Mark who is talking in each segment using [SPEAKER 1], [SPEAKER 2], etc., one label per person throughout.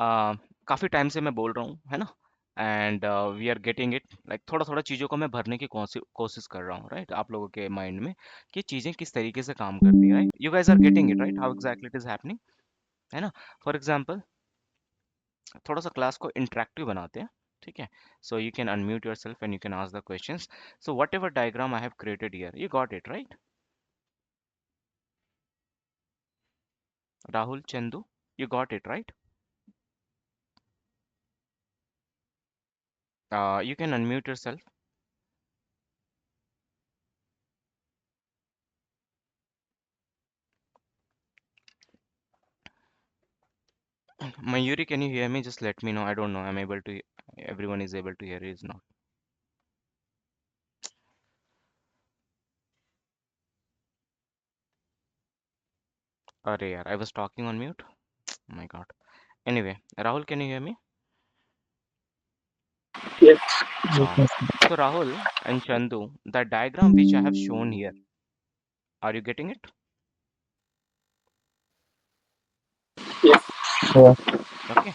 [SPEAKER 1] काफ़ी टाइम से मैं बोल रहा हूँ, है ना? And we are getting it, like थोड़ा थोड़ा चीज़ों को मैं भरने की कोशिश कर रहा हूँ, राइट? आप लोगों के माइंड में कि चीज़ें किस तरीके से काम करती हैं, right? You guys are getting it, right? How exactly it is happening, है ना? फॉर एग्जाम्पल, थोड़ा सा क्लास को इंटरेक्टिव बनाते हैं, ठीक है? So you can unmute your self and you can ask the questions. So what ever diagram I have created here, you got it, right? Rahul, Chandu, you got it, right? You can unmute yourself. Mayuri, can you hear me? Just let me know. I don't know. I'm able to. Everyone is able to hear. Is not. Arey yaar, I was talking on mute. Oh my God. Anyway, Rahul, can you hear me?
[SPEAKER 2] Yes. Yes,
[SPEAKER 1] Uh,
[SPEAKER 2] yes,
[SPEAKER 1] so Rahul and Chandu, the diagram which I have shown here, are you getting it?
[SPEAKER 2] yes. Yeah.
[SPEAKER 1] Okay,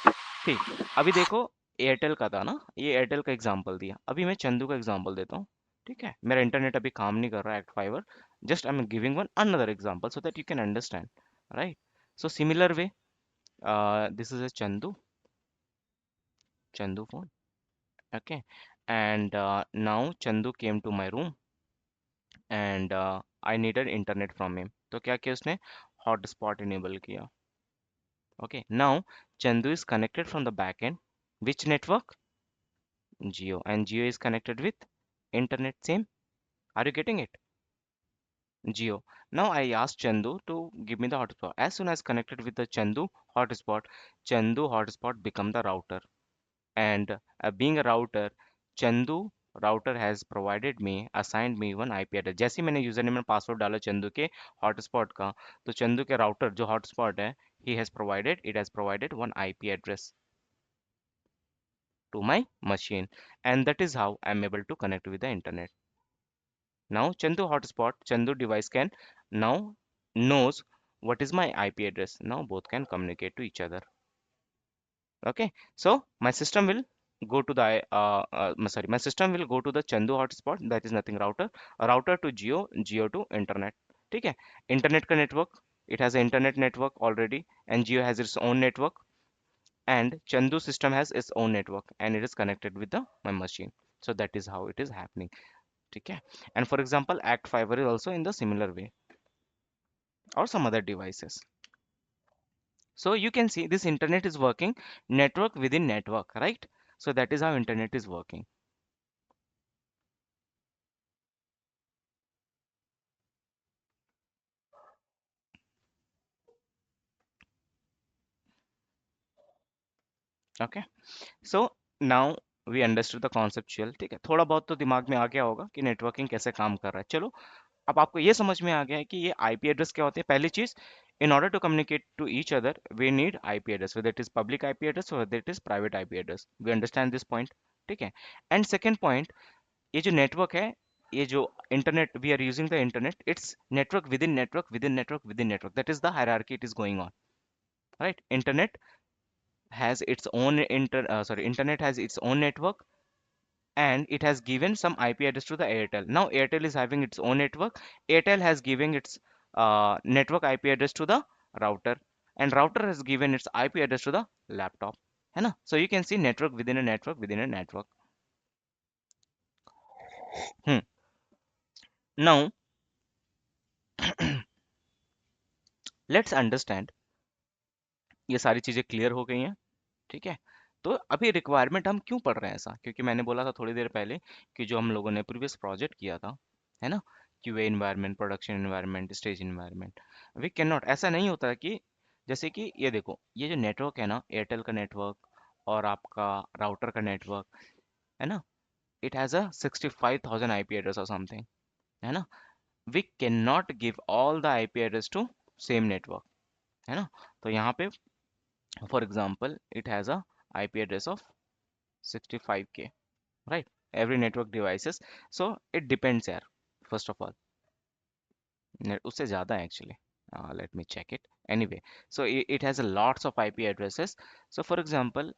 [SPEAKER 1] ठीक. अभी देखो, Airtel का था ना, ये Airtel का example दिया. अभी मैं चंदू का एग्जांपल देता हूँ, ठीक है? मेरा इंटरनेट अभी काम नहीं कर रहा है, act fiver. Just I am giving one another example so that you can understand, right? So similar way, this is a Chandu phone, okay? And now Chandu came to my room and I needed internet from him. तो क्या किया उसने? Hotspot enable किया. Okay, now Chandu is connected from the back end. Which network? Geo, and Geo is connected with internet same. Are you getting it? Geo. Now I asked Chandu to give me the hotspot. As soon as connected with the Chandu hotspot become the router. And being a router, Chandu router has provided me, assigned me one IP address. जैसे ही मैंने user name और password डाला चंदू के hotspot का, तो चंदू के router जो hotspot है, it has provided one IP address to my machine, and that is how I'm able to connect with the internet. Now Chandu device can now knows what is my IP address. Now both can communicate to each other. Okay, so my system will go to the my system will go to the Chandu hotspot, that is nothing router, a routor to Geo, Geo to internet. ठीक है? Internet का network, it has an internet network already, and Geo has its own network, and Chandu system has its own network, and it is connected with the my machine. So that is how it is happening. ठीक है? And for example, Act Fiber is also in the similar way, or some other devices. So you can see this internet is working network within network, right? So that is how internet is working. Okay, so now we understood the conceptual. ठीक है, थोड़ा बहुत तो दिमाग में आ गया होगा कि नेटवर्किंग कैसे काम कर रहा है. चलो, अब आपको ये समझ में आ गया है कि ये आईपी एड्रेस क्या होते हैं. पहली चीज, in order to communicate to each other we need IP address, whether it is public IP address और whether it is private IP address. We understand this point, ठीक है? एंड सेकेंड पॉइंट, ये जो नेटवर्क है, ये जो internet we are using the internet, it's network within network within network within network. That is the hierarchy it is going on, right? Has its own internet has its own network, and it has given some IP address to the Airtel. Now Airtel is having its own network. Airtel has given its network IP address to the router, and router has given its IP address to the laptop. है ना? So you can see network within a network within a network. Hmm. Now let's understand. ये सारी चीजें clear हो गई हैं, ठीक है? तो अभी रिक्वायरमेंट हम क्यों पढ़ रहे हैं ऐसा? क्योंकि मैंने बोला था थोड़ी देर पहले कि जो हम लोगों ने प्रीवियस प्रोजेक्ट किया था, है ना, QA environment, production environment, stage environment, we can not, ऐसा नहीं होता कि जैसे कि ये देखो, ये जो नेटवर्क है ना, एयरटेल का नेटवर्क और आपका राउटर का नेटवर्क, है ना, it has a 65,000 IP address और समथिंग, है ना? We can not give all the IP address to same network, है ना? तो यहाँ पे for example it has a IP address of 65K, right? Every network devices, so it depends यार. First of all, उससे ज़्यादा है actually. Let me check it. Anyway, so it has a lots of IP addresses. So for example,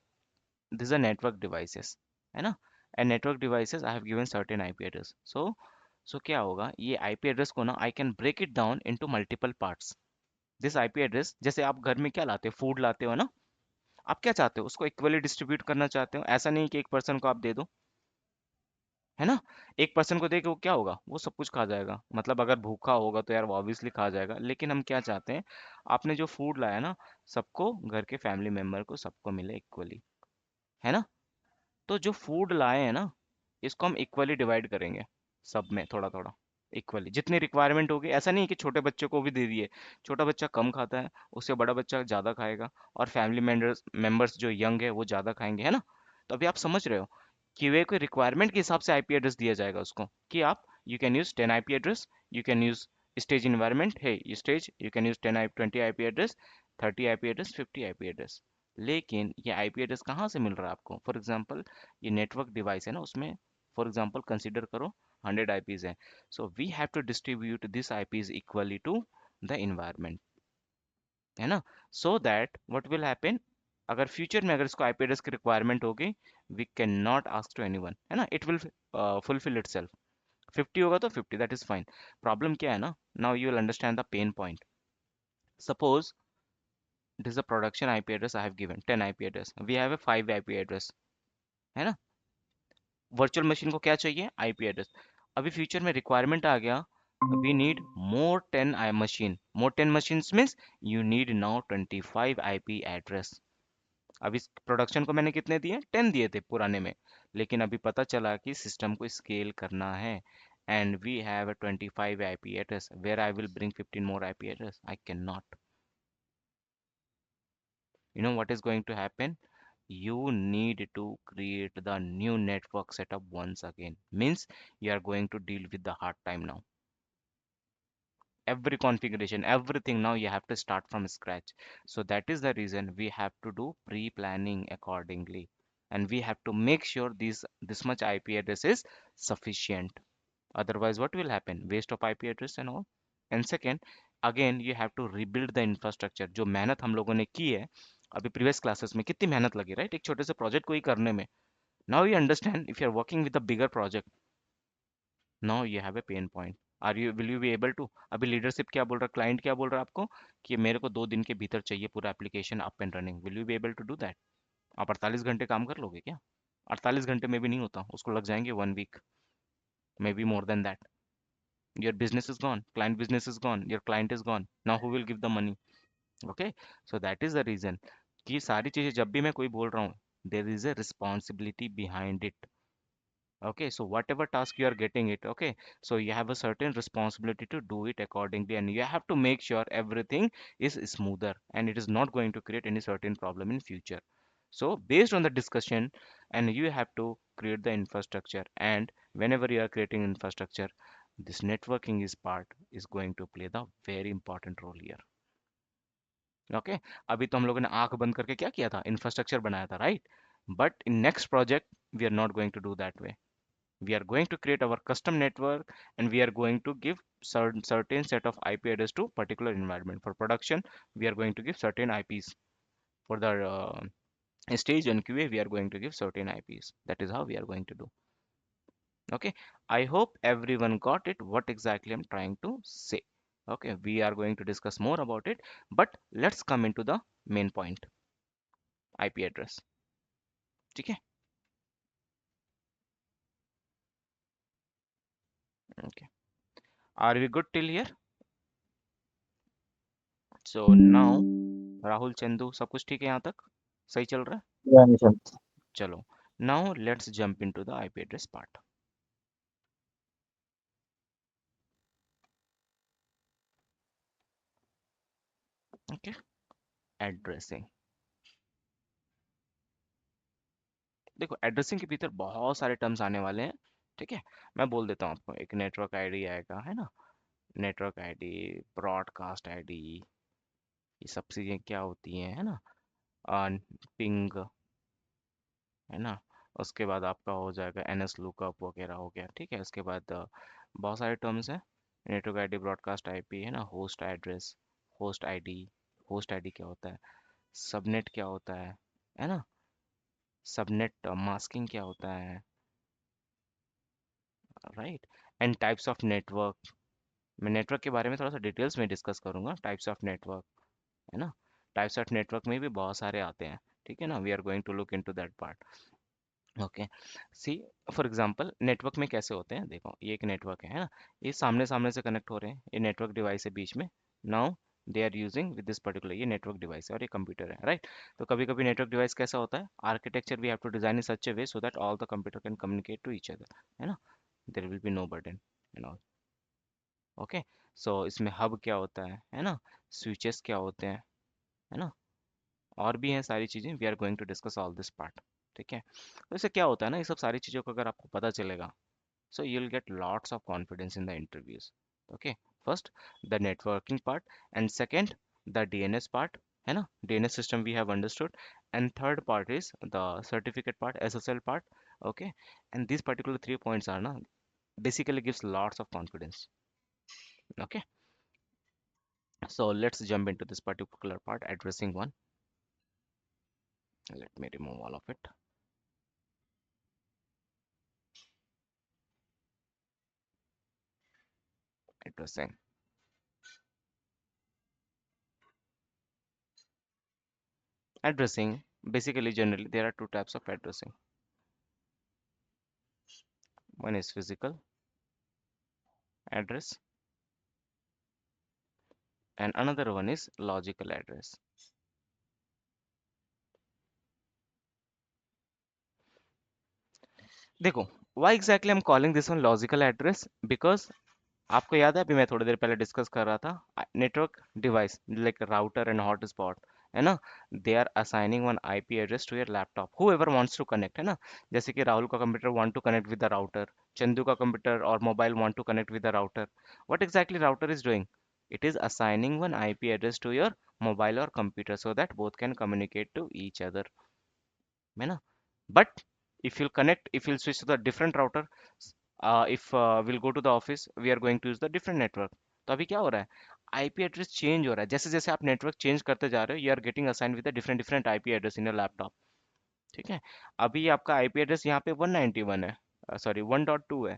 [SPEAKER 1] these are network devices, है ना? And network devices I have given certain IP address. So क्या होगा, ये IP address को ना I can break it down into multiple parts. This IP address, जैसे आप घर में क्या लाते हो, फूड लाते हो ना, आप क्या चाहते हो, उसको इक्वली डिस्ट्रीब्यूट करना चाहते हो, ऐसा नहीं कि एक पर्सन को आप दे दो, है ना? एक पर्सन को दे के वो क्या होगा, वो सब कुछ खा जाएगा, मतलब अगर भूखा होगा तो यार वो ऑब्वियसली खा जाएगा, लेकिन हम क्या चाहते हैं, आपने जो फूड लाया ना, सबको, घर के फैमिली मेंबर को सबको मिले इक्वली, है ना? तो जो फूड लाए हैं ना, इसको हम इक्वली डिवाइड करेंगे, सब में थोड़ा थोड़ा इक्वली, जितनी रिक्वायरमेंट होगी। ऐसा नहीं है कि छोटे बच्चे को भी दे दिए, छोटा बच्चा कम खाता है, उससे बड़ा बच्चा ज़्यादा खाएगा, और फैमिली मेंबर्स मेंबर्स जो यंग है वो ज़्यादा खाएंगे, है ना? तो अभी आप समझ रहे हो कि वे कोई रिक्वायरमेंट के हिसाब से आईपी एड्रेस दिया जाएगा उसको, कि आप, you can use 10 IP address, you can use stage environment है, ये stage, you can use 10 I 20 IP address, 30 IP address, 50 IP address. लेकिन ये आईपी एड्रेस कहाँ से मिल रहा है आपको? फॉर एग्जांपल, ये नेटवर्क डिवाइस है ना, उसमें फॉर एग्जांपल कंसीडर करो 100 आईपीज है, so we have to distribute this IPs equally to the environment, है ना? So that what will happen, अगर फ्यूचर में अगर इसको आईपी एड्रेस की रिक्वायरमेंट होगी, we can not ask to anyone, है ना? It will fulfil itself. 50 होगा तो 50, दैट इज फाइन। प्रॉब्लम क्या है ना, now you will understand the pain point. Suppose this is a production IP address, I have given 10 IP address, we have a 5 IP address, है ना? Virtual machine को क्या चाहिए, आईपी एड्रेस। अभी future में रिक्वायरमेंट आ गया, we need more 10 I machine, more 10 machine means you need now 25 IP address. अब इस प्रोडक्शन को मैंने कितने दिए, 10 दिए थे पुराने में, लेकिन अभी पता चला कि सिस्टम को स्केल करना है, and we have a 25 IP address, where I will bring 15 more IP address, I can not. You know what is going to happen? You need to create the new network setup once again. Means you are going to deal with the hard time now. Every configuration, everything now you have to start from scratch. So that is the reason we have to do pre-planning accordingly. And we have to make sure this much IP address is sufficient. Otherwise, what will happen? Waste of IP address and all. And second, again you have to rebuild the infrastructure। जो मेहनत हम लोगों ने की है अभी previous classes में, कितनी मेहनत लगी, राइट? एक छोटे से प्रोजेक्ट को ही करने में। Now you understand, if you are working with a bigger project, now you have a pain point. Are you, will you be able to? अभी लीडरशिप क्या बोल रहा है, क्लाइंट क्या बोल रहा है आपको, कि मेरे को 2 दिन के भीतर चाहिए पूरा application up and running, will you be able to do that? आप 48 घंटे काम कर लोगे क्या? 48 घंटे में भी नहीं होता, उसको लग जाएंगे 1 week, maybe more than that. Your business is gone, client business is gone, your client is gone, now who will give the money? Okay, so that is the reason कि सारी चीजें जब भी मैं कोई बोल रहा हूँ, there is a responsibility behind it. Okay, so whatever task you are getting it, okay, so you have a certain responsibility to do it accordingly, and you have to make sure everything is smoother and it is not going to create any certain problem in future. So based on the discussion, and you have to create the infrastructure, and whenever you are creating infrastructure, this networking is part is going to play the very important role here. Okay, अभी तो हम लोगों ने आंख बंद करके क्या किया था, इंफ्रास्ट्रक्चर बनाया था, right? But in next project we are not going to do that way. We are going to create our custom network, and we are going to give certain set of IP address to particular environment. For production, we are going to give certain IPs. For the stage and QA, we are going to give certain IPs. That is how we are going to do. Okay, I hope everyone got it, what exactly I'm trying to say. Okay, we are going to discuss more about it, but let's come into the main point, IP address. ठीक है? Okay. Are we good till here? So now, Rahul Chandu सब कुछ ठीक है यहाँ तक? सही चल रहा है?
[SPEAKER 2] Yeah, Nishant.
[SPEAKER 1] चलो, now let's jump into the IP address part. Okay, addressing. देखो, एड्रेसिंग के भीतर बहुत सारे टर्म्स आने वाले हैं, ठीक है? मैं बोल देता हूँ आपको, एक नेटवर्क आईडी आएगा, है ना? नेटवर्क आईडी, ब्रॉडकास्ट आईडी, ये सब चीज़ें क्या होती हैं, है ना? पिंग, है ना? उसके बाद आपका हो जाएगा एनएस लुकअप वगैरह हो गया, ठीक है? उसके बाद बहुत सारे टर्म्स हैं, नेटवर्क आईडी, ब्रॉडकास्ट आईपी, है ना? होस्ट एड्रेस, होस्ट आईडी क्या होता है, सबनेट क्या होता है ना, सबनेट मास्किंग क्या होता है, right, and types of network. मैं नेटवर्क के बारे में थोड़ा सा डिटेल्स में डिस्कस करूंगा, टाइप्स ऑफ नेटवर्क, है ना। टाइप्स ऑफ नेटवर्क में भी बहुत सारे आते हैं, ठीक है ना, we are going to look into that part. Okay, see, for example network में कैसे होते हैं, देखो ये एक नेटवर्क है ना, ये सामने सामने से कनेक्ट हो रहे हैं, ये नेटवर्क डिवाइस है बीच में। Now they are using with this particular, ये नेटवर्क डिवाइस है और ये कंप्यूटर है, राइट। तो कभी कभी नेटवर्क डिवाइस कैसा होता है, architecture we have to design in such a way so that all the computer can communicate to each other, है ना, there will be no burden and all. Okay, so इसमें hub क्या होता है ना, स्विचेस क्या होते हैं, है ना, और भी हैं सारी चीज़ें, we are going to discuss all this part, ठीक है। तो इससे क्या होता है ना, ये सब सारी चीज़ों को अगर आपको पता चलेगा, so you'll get lots of confidence in the interviews. Okay, first the networking part, and second the DNS part, है ना, DNS system we have understood, and third part is the certificate part, SSL part. Okay, and these particular 3 points are na basically gives lots of confidence. Okay, so let's jump into this particular part, addressing one. Let me remove all of it. Addressing, addressing, basically generally there are two types of addressing. One is physical address and another one is logical address. देखो, why exactly I'm calling this one logical address, because आपको याद है अभी मैं थोड़ी देर पहले discuss कर रहा था, network device like router and hotspot, है ना, they are assigning one IP address to your laptop, whoever wants to connect, है ना। जैसे कि राहुल का computer want to connect with the router, Chandu का कंप्यूटर और mobile want to connect with the router, what exactly router is doing, it is assigning one IP address to your mobile or computer so that both can communicate to each other, है ना। But if you'll switch to the different router, if we'll go to the office, we are going to use the different network. तो अभी क्या हो रहा है, IP address change हो रहा है, जैसे जैसे आप नेटवर्क चेंज करते जा रहे हो, you are getting assign with different different IP address in your laptop, ठीक है। अभी आपका आईपी एड्रेस यहाँ पे 191 है, सॉरी 1.2 है,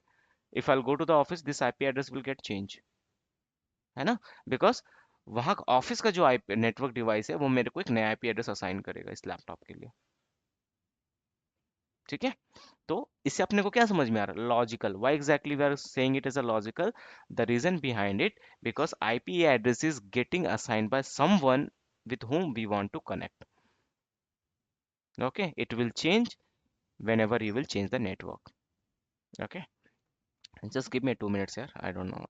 [SPEAKER 1] if I go to the office this IP address will get change, है ना, बिकॉज वहाँ ऑफिस का जो आईपी नेटवर्क डिवाइस है वो मेरे को एक नया आईपी एड्रेस असाइन करेगा इस लैपटॉप के लिए, ठीक है। तो इससे अपने को क्या समझ में आ रहा है, logical, why exactly we are saying it is a logical, the reason behind it, because IP address is getting assigned by someone with whom we want to connect. Okay, it will change whenever you will change the network. Okay, and just give me 2 minutes here, I don't know,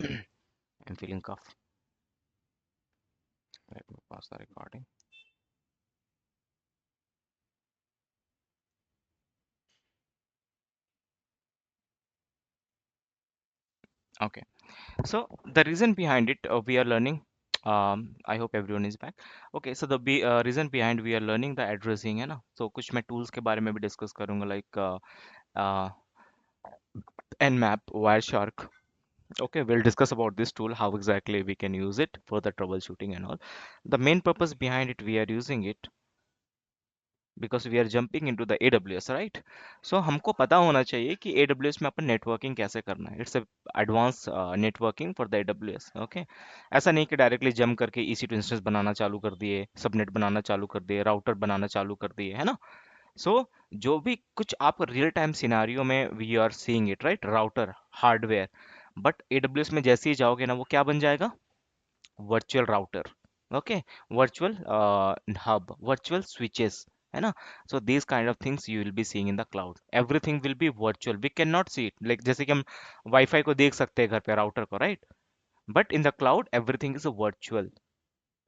[SPEAKER 1] I'm feeling cough. Let me pause the recording. Okay, so the reason behind it, we are learning, I hope everyone is back. Okay, so the reason behind we are learning the addressing, है ना, तो कुछ मैं tools के बारे में भी discuss करूंगा, like uh, Nmap, Wireshark. Okay, we'll discuss about this tool, how exactly we can use it for the troubleshooting and all. The main purpose behind it, we are using it because we are jumping into the AWS, right? So हमको पता होना चाहिए कि AWS में अपन networking कैसे करना है, it's advance networking for the AWS, okay. ऐसा नहीं कि डायरेक्टली जंप करके EC2 इंस्टेंस बनाना चालू कर दिए, सबनेट बनाना चालू कर दिए, राउटर बनाना चालू कर दिए, है ना। सो जो भी कुछ आप रियल टाइम सिनारियो में we are seeing it, right, router hardware, but AWS में जैसे ही जाओगे ना वो क्या बन जाएगा, virtual router, okay, virtual hub, virtual switches, है ना। सो these kind of things you will be seeing in the cloud, everything will be virtual, we cannot see it, like जैसे कि हम वाईफाई को देख सकते हैं घर पे राउटर को, right, but in the cloud everything is virtual.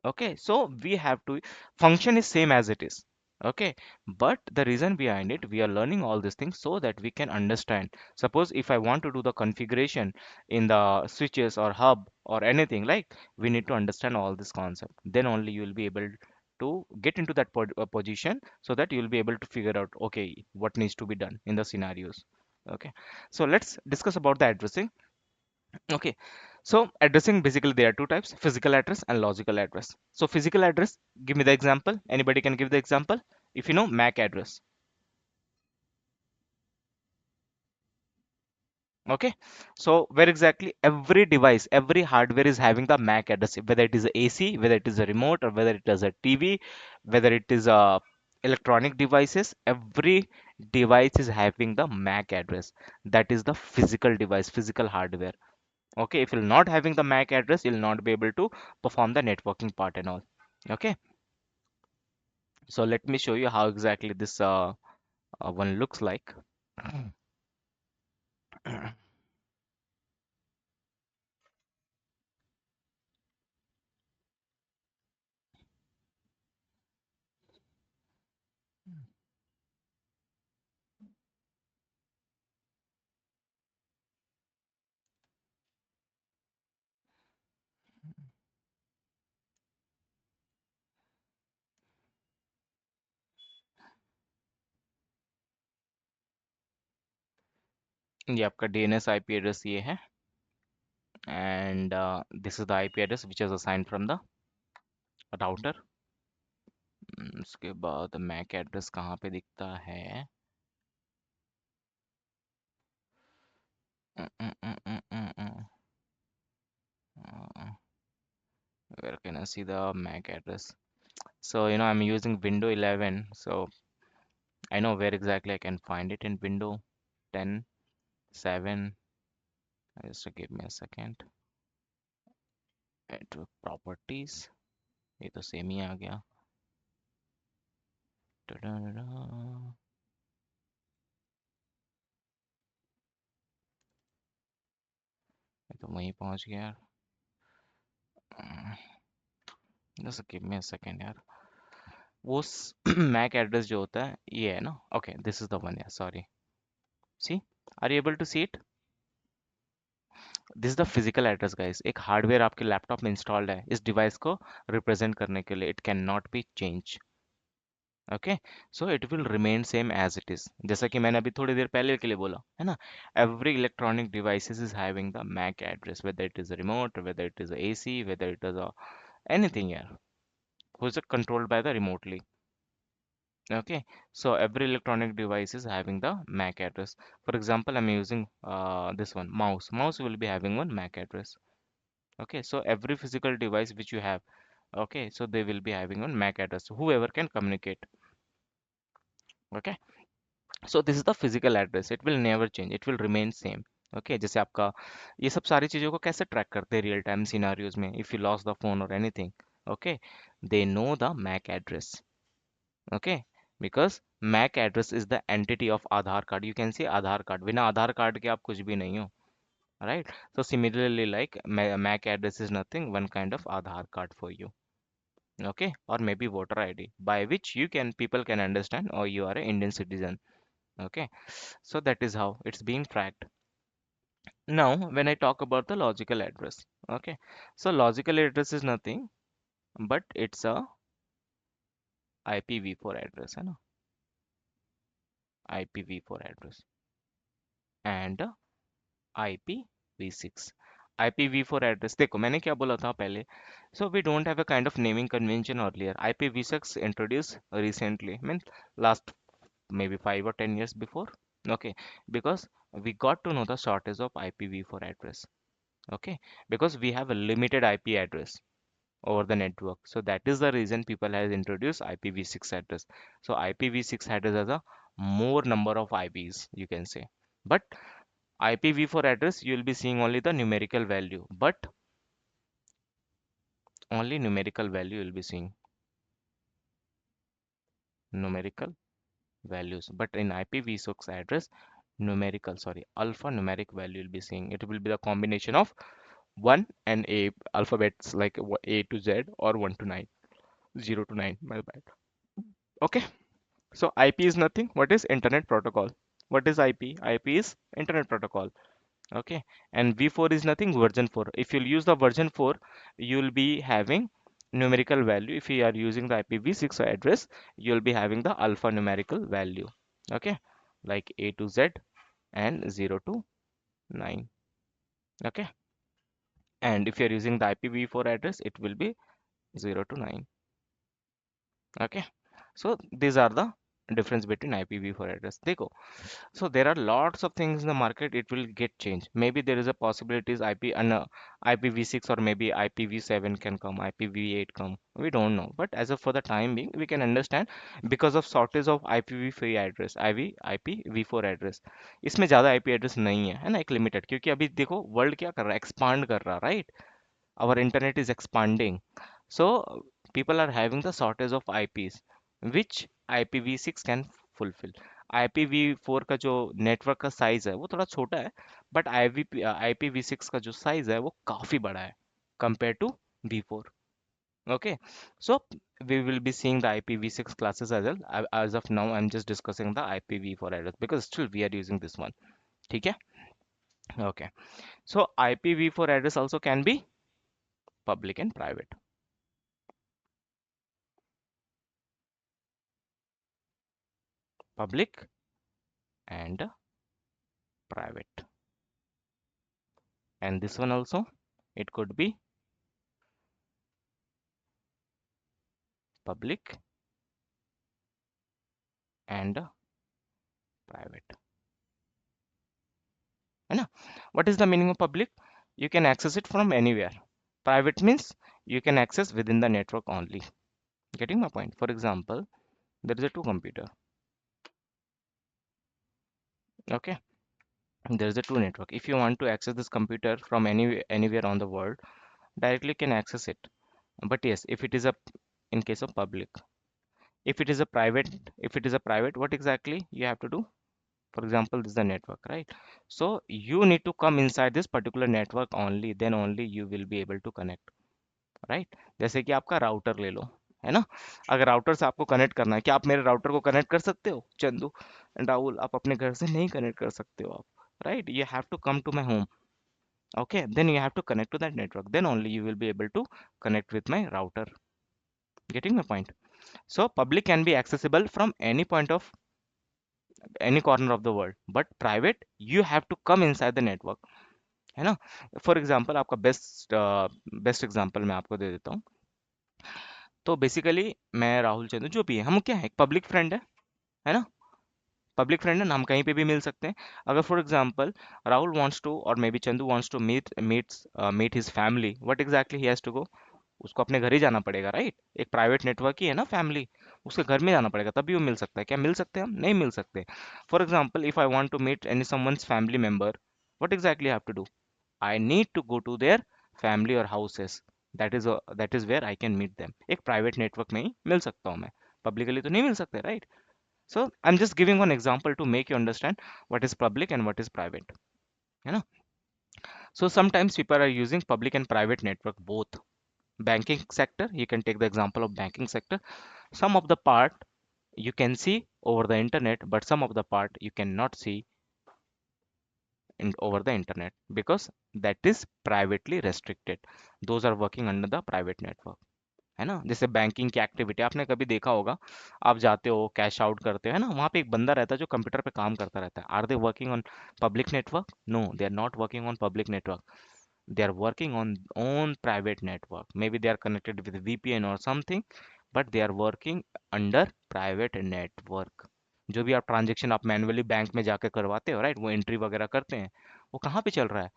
[SPEAKER 1] Okay, so we have to function is same as it is. Okay, but the reason behind it, we are learning all these things so that we can understand. Suppose if I want to do the configuration in the switches or hub or anything, like, we need to understand all this concept, then only you will be able to get into that position, so that you will be able to figure out, okay, what needs to be done in the scenarios. Okay, so let's discuss about the addressing. Okay, So addressing, basically there are two types: physical address and logical address. So physical address, give me the example. Anybody can give the example. If you know MAC address. Okay, so where exactly every device, every hardware is having the MAC address, whether it is a AC, whether it is a remote, or whether it is a TV, whether it is a electronic devices, every device is having the MAC address. That is the physical device, physical hardware. Okay, if you're not having the MAC address, you'll not be able to perform the networking part and all. Okay, so let me show you how exactly this one looks like. ये आपका DNS IP address ये है, and this is the IP address which is assigned from the router. उसके बाद MAC address कहाँ पे दिखता है? Where can I see the MAC address? So I'm using Windows 11, so I know where exactly I can find it in Windows 10, 7. Just give me a second. Network properties, ये तो same ही आ गया. Ta-da-da-da. ये तो वहीं पहुंच गया यार. Just give me a second यार. वो MAC एड्रेस जो होता है ये है ना. Okay, this is the one. Yeah, sorry. See, are you able to see it? This is the physical address, guys. एक हार्डवेयर आपके लैपटॉप में इंस्टॉल्ड है इस डिवाइस को रिप्रेजेंट करने के लिए. It can not be change. Okay, so it will remain same as it is, जैसा कि मैंने अभी थोड़ी देर पहले के लिए बोला है ना. Every electronic devices is having the MAC address, whether it is remote, whether it is AC, whether it is anything here, who is controlled by the remotely. Okay, so every electronic device is having the MAC address. For example, I'm using this one, mouse will be having one MAC address. Okay, so every physical device which you have, okay, so they will be having one MAC address, whoever can communicate. Okay, so this is the physical address, it will never change, it will remain same. Okay, जैसे आपका ये सब सारी चीज़ों को कैसे track करते हैं रियल टाइम सिनारियोज में, if you lost the phone और anything. Okay, they know the MAC address. Okay, because MAC address is the entity of Aadhaar card. You can see Aadhaar card, बिना आधार card के आप कुछ भी नहीं हो. Right, so similarly, like MAC address is nothing, one kind of Aadhaar card for you. Okay, or maybe voter ID, by which people can understand, or you are an Indian citizen. Okay, so that is how it's being tracked. Now when I talk about the logical address, okay, so logical address is nothing but it's a IPv4 address है ना, IPv4 address and IPv6. IPv4 address, देखो मैंने क्या बोला था पहले. So we don't have a kind of naming convention earlier. IPv6 introduced recently, means last maybe 5 or 10 years before. Okay, because we got to know the shortage of IPv4 address. Okay, because we have a limited IP address over the network, so that is the reason people has introduced IPv6 address. So IPv6 address has a more number of IPs, you can say. But IPv4 address, you will be seeing only the numerical value, but only numerical value you will be seeing, numerical values. But in IPv6 address, numerical, sorry, alphanumeric value you'll be seeing. It will be the combination of 1 and a alphabets like A to Z or 1 to 9, 0 to 9, my bad. Okay, so IP is nothing. What is internet protocol? What is IP? IP is internet protocol. Okay, and v4 is nothing, version 4. If you'll use the version 4, you'll be having numerical value. If you are using the IPv6 address, you'll be having the alphanumerical value. Okay, like A to Z and 0 to 9. Okay, and if you're using the IPv4 address, it will be 0 to 9. Okay, so these are the difference between IPv4 address. देखो, so there are lots of things in the market, it will get changed. Maybe there is a possibilities IP and IPv6 or maybe IPv7 can come, IPv8 come. We don't know. But as of for the time being, we can understand because of shortage of IPv4 address, IPv4 address. इसमें ज़्यादा IP address नहीं है ना, एक limited, क्योंकि अभी देखो world क्या कर रहा है, एक्सपांड कर रहा है, right? Our internet is expanding. So people are having the shortage of IPs, which IPv6 can fulfill. IPv4 का जो नेटवर्क का साइज है वो थोड़ा छोटा है, बट IPv6 का जो साइज है वो काफी बड़ा है compared to V4. Okay, so we will be seeing the IPv6 classes as well. As of now, I'm just discussing the IPv4 address because still we are using this one. ठीक है? Okay. So IPv4 address also can be public and private. Public and private, and this one also it could be public and private, है ना? What is the meaning of public? You can access it from anywhere. Private means you can access within the network only. Getting my point? For example, there is a two computer. Okay, there is a two network. If you want to access this computer from anywhere on the world, directly you can access it. But yes, if it is a, in case of public, if it is a private, if it is a private, what exactly you have to do? For example, this is the network, right? So you need to come inside this particular network only, then only you will be able to connect, right? जैसे कि आपका router ले लो, है ना? अगर router से आपको connect करना है, क्या आप मेरे राउटर को कनेक्ट कर सकते हो, चंदू एंड राहुल? आप अपने घर से नहीं कनेक्ट कर सकते हो आप, right? You have to come to my home. Okay, then you have to connect to that network, then only you will be able to connect with my router. Getting my point? So public can be accessible from any point of any corner of the world, but private you have to come inside the network, है ना? For example आपका best example मैं आपको दे देता हूँ. तो basically मैं राहुल चंदू जो भी है, हम क्या है, पब्लिक फ्रेंड है ना? पब्लिक फ्रेंड है ना, हम कहीं पे भी मिल सकते हैं. अगर for example Rahul wants to और maybe Chandu wants to meet his family, what exactly he has to go? उसको अपने घर ही जाना पड़ेगा, राइट? एक प्राइवेट नेटवर्क ही है ना फैमिली, उसके घर में जाना पड़ेगा तभी वो मिल सकता है. क्या मिल सकते हैं हम? नहीं मिल सकते. For example if I want to meet any someone's family member, what exactly I have to do? I need to go to their family or houses. That is where I can meet them. एक private network में ही मिल सकता हूँ मैं, publicly तो नहीं मिल सकते, right? So I am just giving one example to make you understand what is public and what is private, है ना? So sometimes people are using public and private network both. Banking sector, you can take the example of banking sector. Some of the part you can see over the internet, but some of the part you cannot see over the internet because that is privately restricted. Those are working under the private network, है ना? जैसे banking की activity आपने कभी देखा होगा, आप जाते हो कैश आउट करते हो, है ना? वहाँ पे एक बंदा रहता है जो कंप्यूटर पे काम करता रहता है. Are they working on public network? No, they are not working on public network. They are working on own private network. Maybe they are connected with VPN or something, but they are working under private network. जो भी आप transaction आप manually bank में जाके करवाते हो, right, वो entry वगैरह करते हैं, वो कहाँ पे चल रहा है?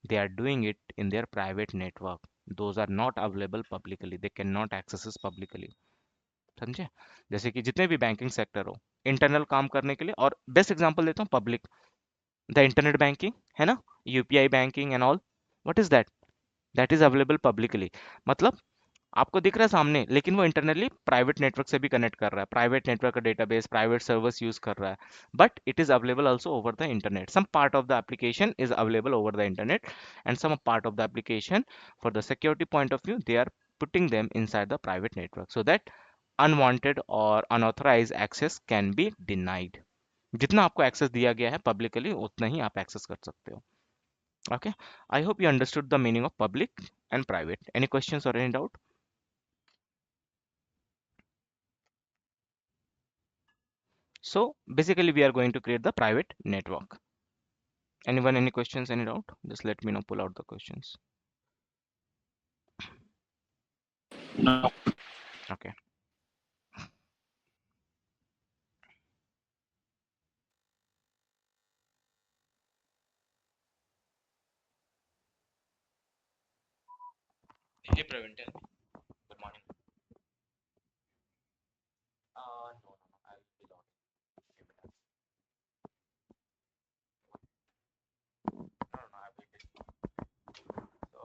[SPEAKER 1] They are doing it in their private network. Those are not available publicly, they can not access publicly. समझे? जैसे कि जितने भी बैंकिंग सेक्टर हो, इंटरनल काम करने के लिए, और बेस्ट एग्जांपल देता हूँ पब्लिक, द इंटरनेट बैंकिंग, है ना? UPI banking and all, what is that? That is available publicly. मतलब आपको दिख रहा है सामने, लेकिन वो इंटरनली प्राइवेट नेटवर्क से भी कनेक्ट कर रहा है, प्राइवेट नेटवर्क का डेटाबेस, प्राइवेट सर्वर्स यूज कर रहा है, but it is available also over the internet. Some part of the application is available over the internet and some part of the application for the security point of view they are putting them inside the private network so that unwanted or unauthorized access can be denied. जितना आपको access दिया गया है publicly उतना ही आप access कर सकते हो. Okay, I hope you understood the meaning of public and private. Any questions or any doubt? So basically we are going to create the private network. Anyone, any questions, any doubt? Just let me know, pull out the questions.
[SPEAKER 2] No.
[SPEAKER 1] Okay. Hey Praveen, tell me. Good morning. No, I'll be logging few minutes. No, I will get. So,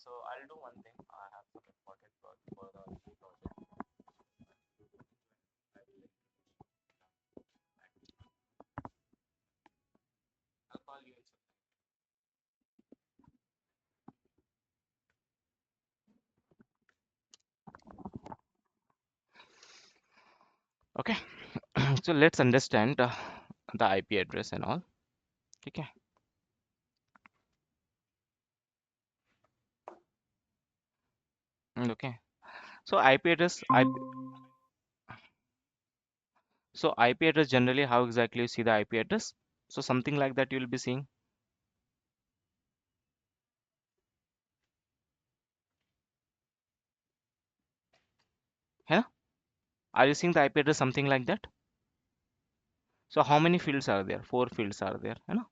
[SPEAKER 1] so I'll do one thing. I have some important work for the project. I will I'll call you in some time. Okay. So let's understand the IP address and all. Okay. Okay. So IP address, so IP address generally, how exactly you see the IP address? So something like that you will be seeing. Yeah? Are you seeing the IP address something like that? So how many fields are there? Four fields are there. You know?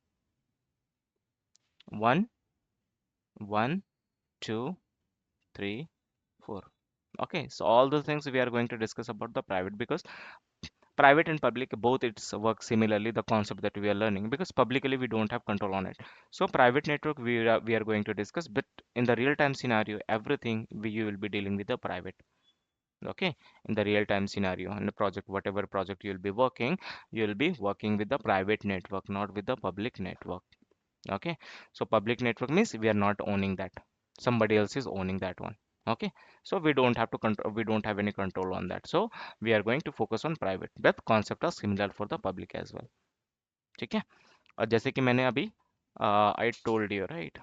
[SPEAKER 1] One, one, two, three, four. Okay, so all the things we are going to discuss about the private, because private and public both it's work similarly, the concept that we are learning, because publicly we don't have control on it. So private network we are going to discuss, but in the real time scenario everything you will be dealing with the private. Okay, in the real time scenario in the project, whatever project you will be working, you will be working with the private network, not with the public network. Okay, so public network means we are not owning that, somebody else is owning that one. Okay, so we don't have to control, we don't have any control on that, so we are going to focus on private, but concept are similar for the public as well. ठीक है, और जैसे कि मैंने अभी I told you right,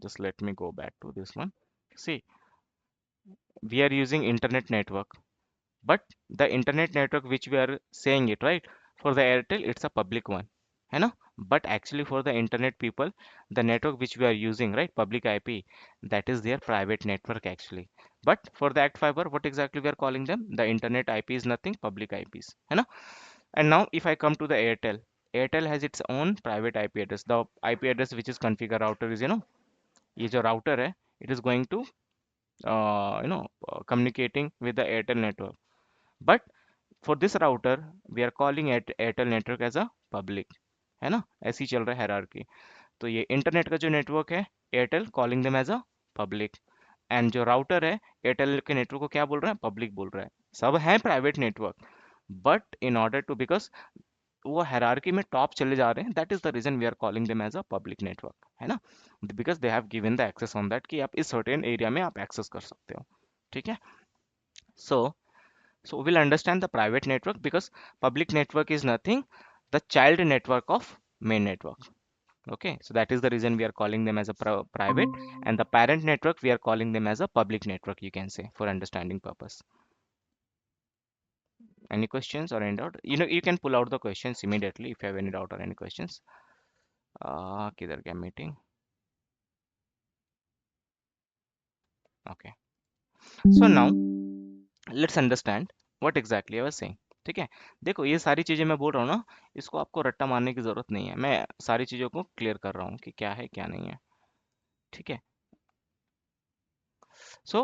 [SPEAKER 1] just let me go back to this one. See, we are using internet network, but the internet network which we are saying it right, for the Airtel it's a public one, है ना? But actually for the internet people, the network which we are using right, public IP, that is their private network actually. But for the Act Fiber, what exactly we are calling them, the internet IP is nothing, public IPs, है ना? And now if I come to the Airtel, Airtel has its own private IP address, the IP address which is configure router is, ये जो router है, it is going to communicating with the Airtel network. But for this router we are calling it Airtel network as a public, है ना? ऐसे ही चल रहा है hierarchy. तो ये इंटरनेट का जो नेटवर्क है, Airtel calling them as a public, and जो राउटर है एयरटेल के नेटवर्क को क्या बोल रहा है, पब्लिक बोल रहा है. सब है private network, but in order to, because वो हायरार्की में टॉप चले जा रहे हैं, that is the reason we are calling them as a public network, है ना? Because they have given the access on that कि आप इस सर्टेन एरिया में आप एक्सेस कर सकते हो. ठीक है. सो so we'll understand the private network, because public network is nothing, the child network of main network. Okay, so that is the reason we are calling them as a private, and the parent network we are calling them as a public network, you can say, for understanding purpose. Any questions or any doubt? You can pull out the questions immediately if you have any doubt or any questions. किधर गया meeting? Okay, so now let's understand what exactly I was saying. ठीक है, देखो ये सारी चीजें मैं बोल रहा हूँ ना, इसको आपको रट्टा मारने की जरूरत नहीं है, मैं सारी चीजों को क्लियर कर रहा हूँ कि क्या है क्या नहीं है. ठीक है. So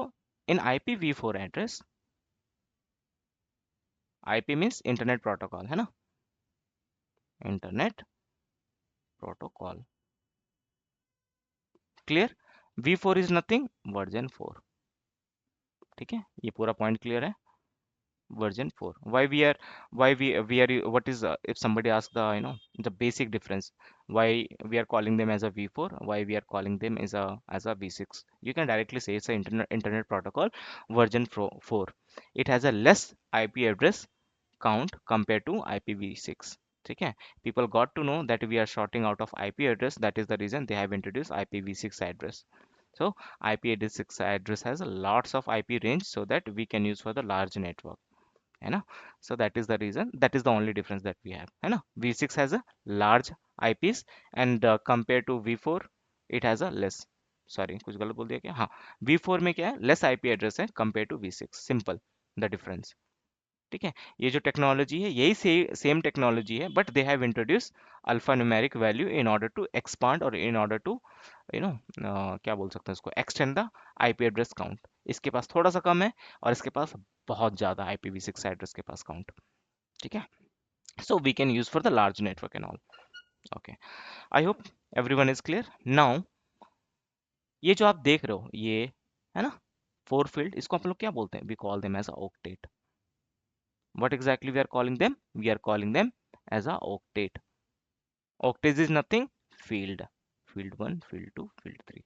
[SPEAKER 1] in IPv4 address, IP means internet protocol, है ना? Internet protocol. Clear? V4 is nothing, version 4. ठीक है, ये पूरा पॉइंट क्लियर है. Version 4. Why we are what is if somebody asks the the basic difference, why we are calling them as a V4, why we are calling them as a V6, you can directly say it's a internet protocol version 4. It has a less IP address count compared to IPv6. ठीक है, people got to know that we are shorting out of IP address, that is the reason they have introduced IPv6 address. So IP6 address has lots of IP range so that we can use for the large network, है ना? So that is the reason, that is the only difference that we have, है ना? V6 has a large IPs, and compared to V4 it has a less. Sorry कुछ गलत बोल दिया क्या, हाँ, V4 में क्या है, लेस आईपी एड्रेस है compare to V6, simple the difference. ठीक है, ये जो टेक्नोलॉजी है यही सेम टेक्नोलॉजी है, but they have introduce alpha numeric value in order to expand और in order to you know क्या बोल सकते हैं इसको, extend the IP address count. इसके पास थोड़ा सा कम है और इसके पास बहुत ज़्यादा IPv6 एड्रेस के पास काउंट। ठीक है, so we can use for the large network and all. Okay, I hope everyone is clear now। ये जो आप देख रहे हो ये है ना, फोर फील्ड, इसको आप लोग क्या बोलते हैं, we call them as a octet। what exactly we are calling them, we are calling them as a octet। octet is nothing, field, field 1, field 2, field 3,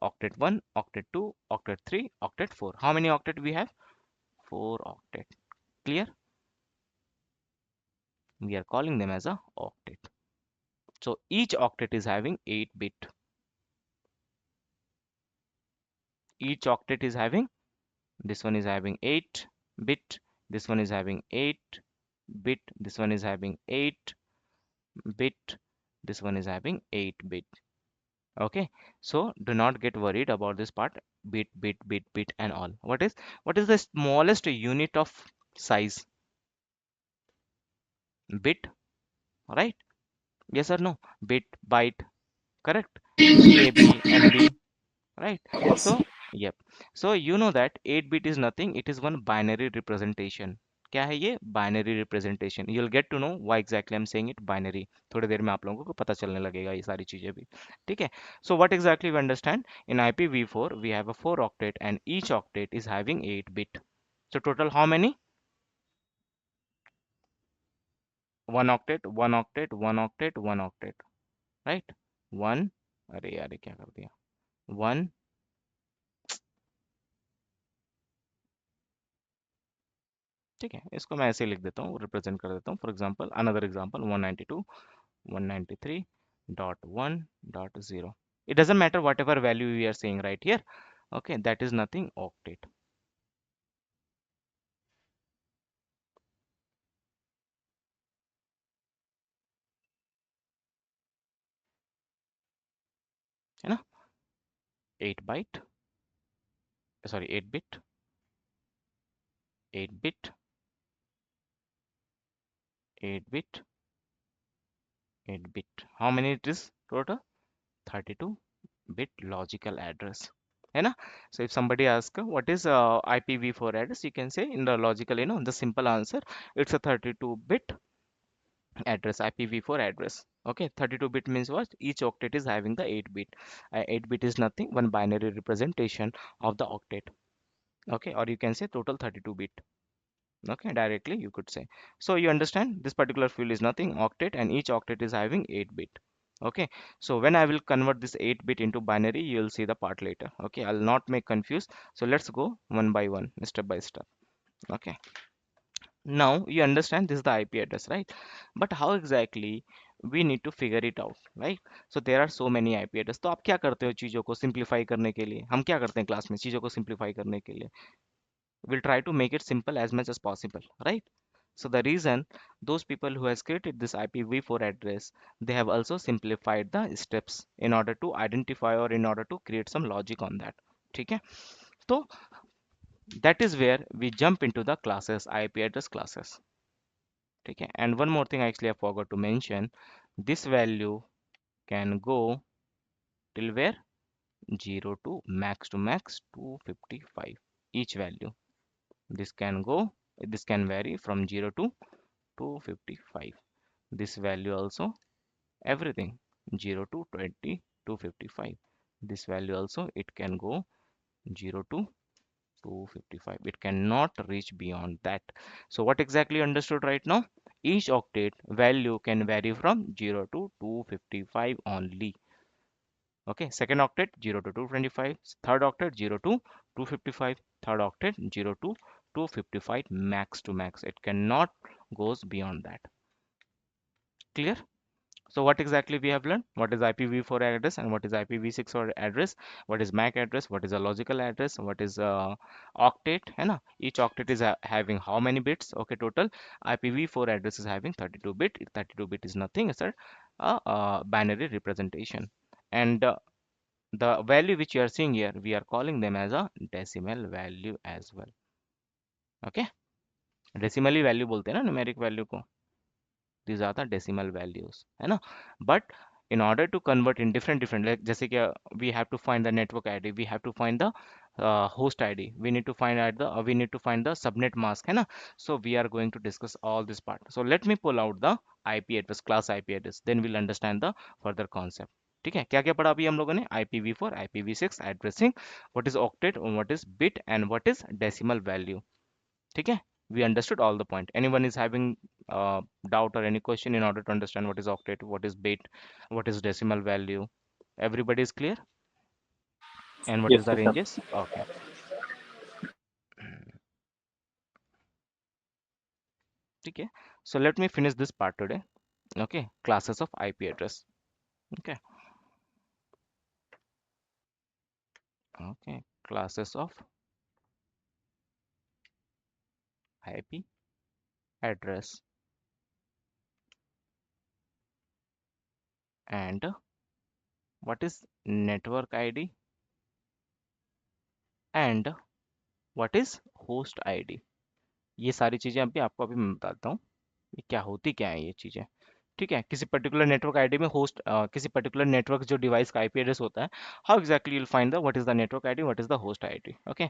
[SPEAKER 1] octet 1, octet 2, octet 3, octet 4, how many octet we have, 4 octet, clear, we are calling them as a octet। So each octet is having 8 bit, each octet is having, this one is having 8 bit, this one is having 8 bit, this one is having 8 bit, this one is having 8 bit। Okay, so do not get worried about this part, bit bit bit bit and all. What is the smallest unit of size, bit, right? Yes or no, bit, byte, correct, KB, MB, right?
[SPEAKER 2] Yes.
[SPEAKER 1] So yep, so you know that 8 bit is nothing, it is one binary representation। क्या है ये, binary representation. you'll get to know why exactly I'm saying it binary, थोड़ी देर में आप लोगों को पता चलने लगेगा ये सारी चीजें भी। ठीक है, so what exactly we understand, in IPv4 we have a 4 octet and each octet is having 8 bit, so total how many, 1 octet 1 octet 1 octet 1 octet, right, 1, अरे यार ये क्या कर दिया, 1, ठीक है, इसको मैं ऐसे लिख देता हूँ, रिप्रेजेंट कर देता हूँ, for example another example 192 193.1.0, it doesn't matter whatever value we are saying right here, okay, that is nothing octet, है ना, 8 byte, sorry 8 bit, 8 bit, 8 bit, 8 bit, how many it is total, 32 bit logical address, है ना। So if somebody asks what is IPv4 address, you can say in the logical, the simple answer, it's a 32 bit address, IPv4 address. Okay, 32 bit means what, each octet is having the 8 bit, 8 bit is nothing, one binary representation of the octet. Okay, or you can say total 32 bit. Okay, directly you could say. So you understand this particular field is nothing, octet, and each octet is having 8 bit. Okay, so when I will convert this 8 bit into binary, you will see the part later. Okay, I'll not make confused, so let's go one by one, step by step. Okay, now you understand this is the IP address, right? But how exactly we need to figure it out, right? So there are so many IP address, तो आप क्या करते हो चीज़ों को simplify करने के लिए, हम क्या करते हैं क्लास में चीज़ों को सिंप्लीफाई करने के लिए, we'll try to make it simple as much as possible, right? So the reason, those people who has created this IPv4 address, they have also simplified the steps in order to identify or in order to create some logic on that। ठीक है, तो that is where we jump into the classes, IP address classes। ठीक है, and one more thing actually I forgot to mention, this value can go till where, 0 to max 255, each value, this can go, this can vary from 0 to 255, this value also, everything 0 to 20 255, this value also it can go 0 to 255, it cannot reach beyond that। So what exactly you understood right now, each octet value can vary from 0 to 255 only। Okay, second octet 0 to 225, third octet 0 to 255, third octet 0 to 255, max to max, it cannot goes beyond that, clear? So what exactly we have learned? What is IPv4 address and what is IPv6 or address? What is MAC address? What is a logical address? What is octet? है ना? Each octet is having how many bits? Okay, total IPv4 address is having 32 bit. 32 bit is nothing, it's a binary representation. And The value which you are seeing here, we are calling them as a decimal value as well. Okay, decimally value बोलते हैं ना numeric value को. these are the decimal values, है ना. But in order to convert in different like जैसे कि we have to find the network ID, we have to find the host ID, we need to find out the we need to find the subnet mask, है ना. So we are going to discuss all this part. So let me pull out the IP address, class IP address, then we'll understand the further concept. ठीक है, क्या क्या पढ़ा अभी हम लोगों ने? IPv4, IPv6 addressing, what is octet, what is bit and what is decimal value. ठीक है, we understood all the point. Anyone is having doubt or any question in order to understand what is octet, what is bit, what is decimal value? Everybody is clear? And what is
[SPEAKER 2] Yes,
[SPEAKER 1] the
[SPEAKER 2] yes, sir.
[SPEAKER 1] ranges? Okay. ठीक है, so let me finish this part today. Okay, classes of IP address. Okay. Okay, classes of IP address. And what is network ID and what is host ID? ये सारी चीजें अभी आपको अभी मैं बताता हूँ ये क्या होती क्या है ये चीजें. ठीक है, किसी पर्टिकुलर नेटवर्क आईडी में होस्ट किसी पर्टिकुलर नेटवर्क जो डिवाइस का आईपी एड्रेस होता है, how exactly you'll find the what is the network ID, what is the host ID. Okay,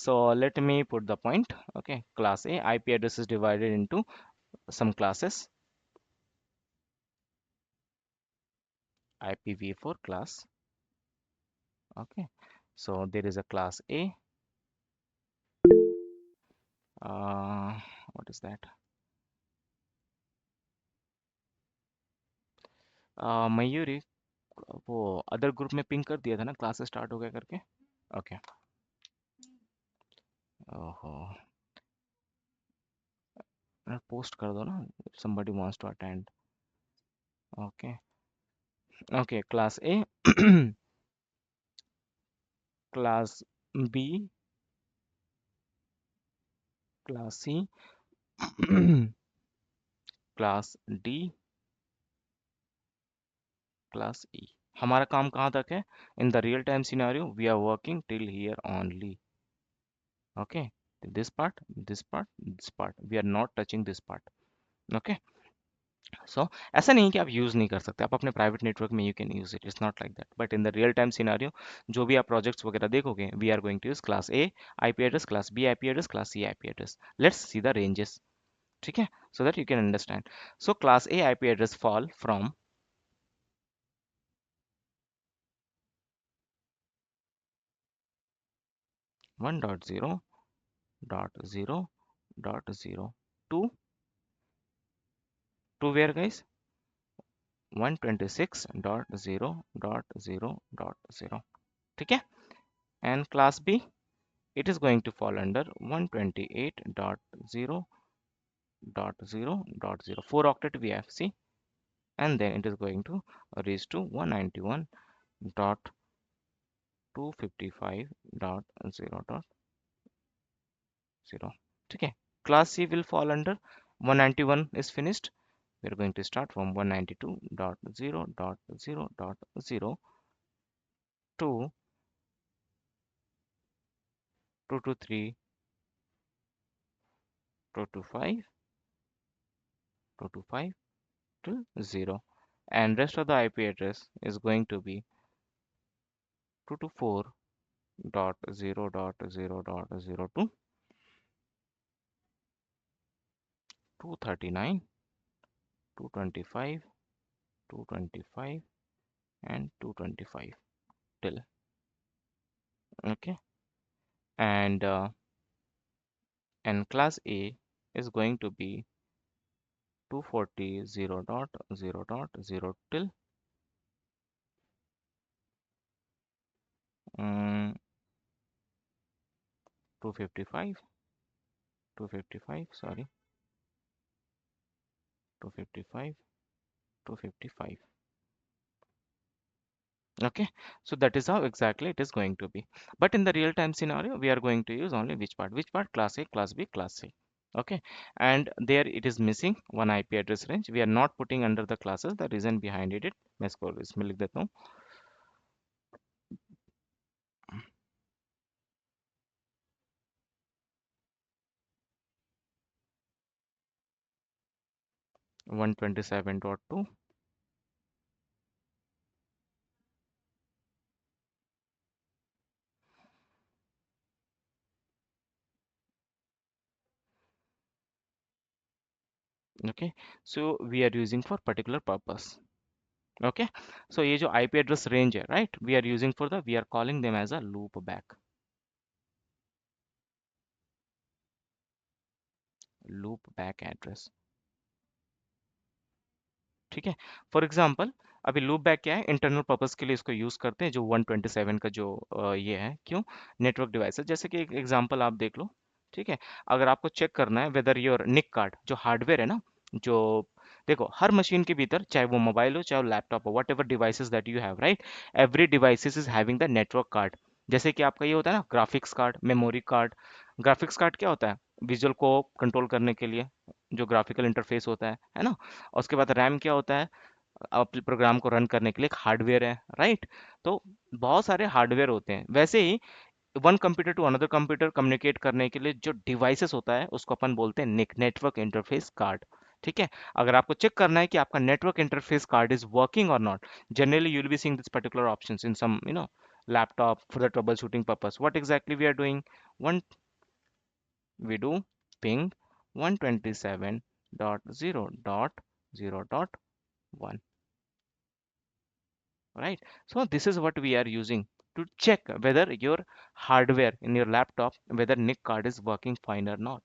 [SPEAKER 1] so let me put the point. Okay, class A IP address is divided into some classes. IPv4 class. Okay, so there is a class A. What is that? Mayuri, वो other group में ping कर दिया था ना class start हो गया करके. Okay. ओहो, पोस्ट कर दो ना, somebody wants to attend. Okay. Okay, class A. Class B, class C, class D, class E. हमारा काम कहाँ तक है? In the real time scenario we are working till here only. Okay, this part, this part, this part, we are not touching this part. Okay, so ऐसा नहीं कि आप use नहीं कर सकते, आप अपने प्राइवेट नेटवर्क में you can use it, it's not like that. But in the real time scenario जो भी आप प्रोजेक्ट्स वगैरह देखोगे, we are going to use class A IP address, class B IP address, class C IP address. Let's see the ranges. ठीक है, so that you can understand. So class A IP address fall from 1.0.0.0 to where guys? 126.0.0.0. ठीक है, and class B, it is going to fall under 128.0.0.0. 4 octet we have, see, and then it is going to reach to 191.255.0.0. ठीक है, class C will fall under 191 is finished. We are going to start from 192.0.0.0 to 223, 225, 225 to 0, and rest of the IP address is going to be 224.0.0.0 to 239, 225, 225 and 225 till. Okay, and class A is going to be 240 0.0.0 till 255, 255, sorry, 255, 255. Okay, so that is how exactly it is going to be. But in the real time scenario, we are going to use only which part? Which part? Class A, class B, class C. Okay, and there it is missing one IP address range. We are not putting under the classes. The reason behind it, मैं इसको इसमें लिख देता हूँ. 127.2. Okay, so we are using for particular purpose. Okay, so ये जो IP address range है, right, we are using for the, we are calling them as a loop back address. ठीक है, फॉर एग्जांपल अभी लूप बैक क्या है, internal purpose के लिए इसको यूज करते हैं, जो 127 का जो ये है, क्यों, नेटवर्क डिवाइसेस, जैसे कि एक एग्जांपल आप देख लो। ठीक है, अगर आपको चेक करना है वेदर योर निक कार्ड जो हार्डवेयर है ना, जो, देखो हर मशीन के भीतर, चाहे वो मोबाइल हो चाहे वो लैपटॉप हो, what ever devices that you have, right, every devices is having the network card. जैसे कि आपका ये होता है ना graphics card, memory card. Graphics card क्या होता है, विजुअल को कंट्रोल करने के लिए जो ग्राफिकल इंटरफेस होता है ना। और उसके बाद रैम क्या होता है, अपने प्रोग्राम को रन करने के लिए एक हार्डवेयर है, राइट। तो बहुत सारे हार्डवेयर होते हैं, वैसे ही one computer to another computer communicate करने के लिए जो डिवाइसेस होता है उसको अपन बोलते हैं निक, नेटवर्क इंटरफेस कार्ड। ठीक है, अगर आपको चेक करना है कि आपका network interface card is working और not, generally you will be seeing this particular options in some laptop for the troubleshooting purpose. What exactly we are doing? One, we do ping 127.0.0.1, right? So this is what we are using to check whether your hardware in your laptop, whether NIC card is working fine or not.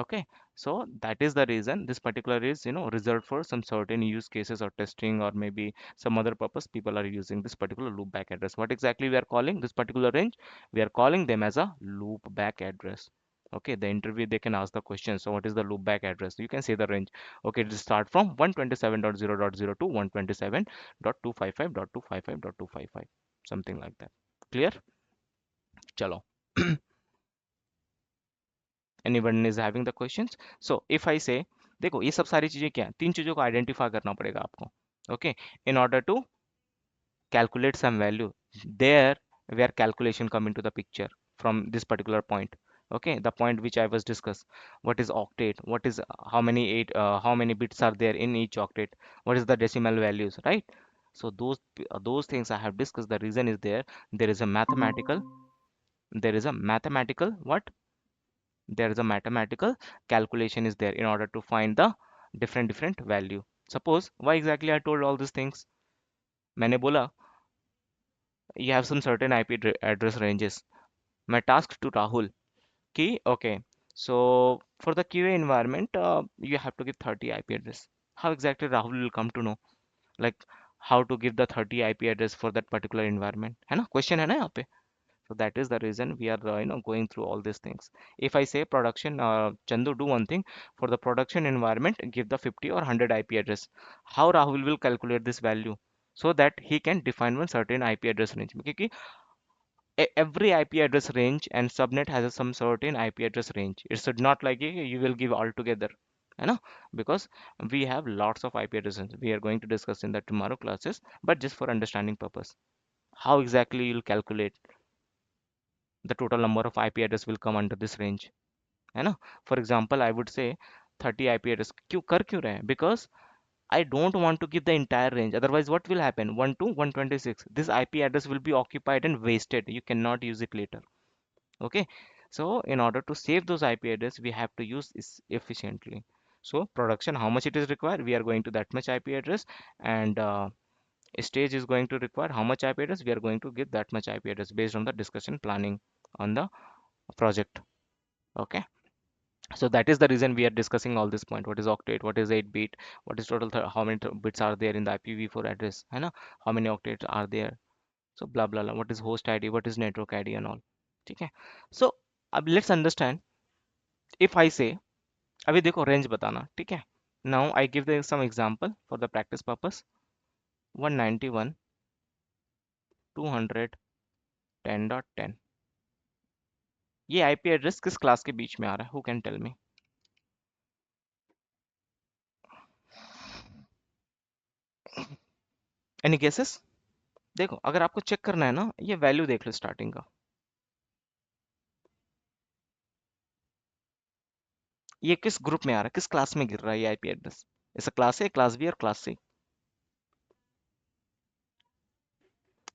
[SPEAKER 1] Okay, so that is the reason this particular is reserved for some certain use cases or testing or maybe some other purpose people are using this particular loopback address. What exactly we are calling this particular range? We are calling them as a loopback address. Okay, the interview they can ask the question. So what is the loopback address? You can say the range. Okay, it will start from 127.0.0 to 127.255.255.255, something like that. Clear? Chalo. Anyone is having the questions? So if I say, देखो ये सब सारी चीजें क्या है, तीन चीजों को आइडेंटिफाई करना पड़ेगा आपको। Okay, in order to calculate some value, there where calculation come into the picture from this particular point. Okay, the point which I was discussed, what is octet, what is how many bits are there in each octet, what is the decimal values, right? So those things I have discussed. The reason is there is a mathematical, what, there is a mathematical calculation is there in order to find the different value. Suppose why exactly I told all these things, मैंने बोला you have some certain IP address ranges. मैं tasked to Rahul कि okay, so for the QA environment you have to give 30 IP address. How exactly Rahul will come to know, like how to give the 30 IP address for that particular environment, है ना, question है ना यहाँ पे. So that is the reason we are going through all these things. If I say production, Chandu, do one thing for the production environment, give the 50 or 100 IP address. How Rahul will calculate this value so that he can define one certain IP address range? Because every IP address range and subnet has some certain IP address range. It's not like you will give all together. You know, because we have lots of IP addresses. We are going to discuss in the tomorrow classes, but just for understanding purpose, how exactly you'll calculate the total number of IP address will come under this range, है ना. For example, I would say 30 IP address क्यों कर क्यों रहे हैं, because I don't want to give the entire range. Otherwise, what will happen? 1 to 126. This IP address will be occupied and wasted. You cannot use it later. Okay. So in order to save those IP address, we have to use this efficiently. So production, how much it is required? We are going to that much IP address, and stage is going to require how much IP address? We are going to give that much IP address based on the discussion planning on the project. Okay, so that is the reason we are discussing all this point. What is octet, what is 8 bit, what is total how many bits are there in the IPv4 address, है ना, how many octets are there, so blah blah blah, what is host ID, what is network ID and all. ठीक है, so अब let's understand. if I say, अभी देखो range बताना, ठीक है. now I give them some example for the practice purpose. 191.210.10, ये IP address किस क्लास के बीच में आ रहा है, who can tell me? Any guesses? देखो अगर आपको चेक करना है ना, ये वैल्यू देख लो स्टार्टिंग का, ये किस ग्रुप में आ रहा है, किस क्लास में गिर रहा है ये IP address. It's a class A, class B, or class C.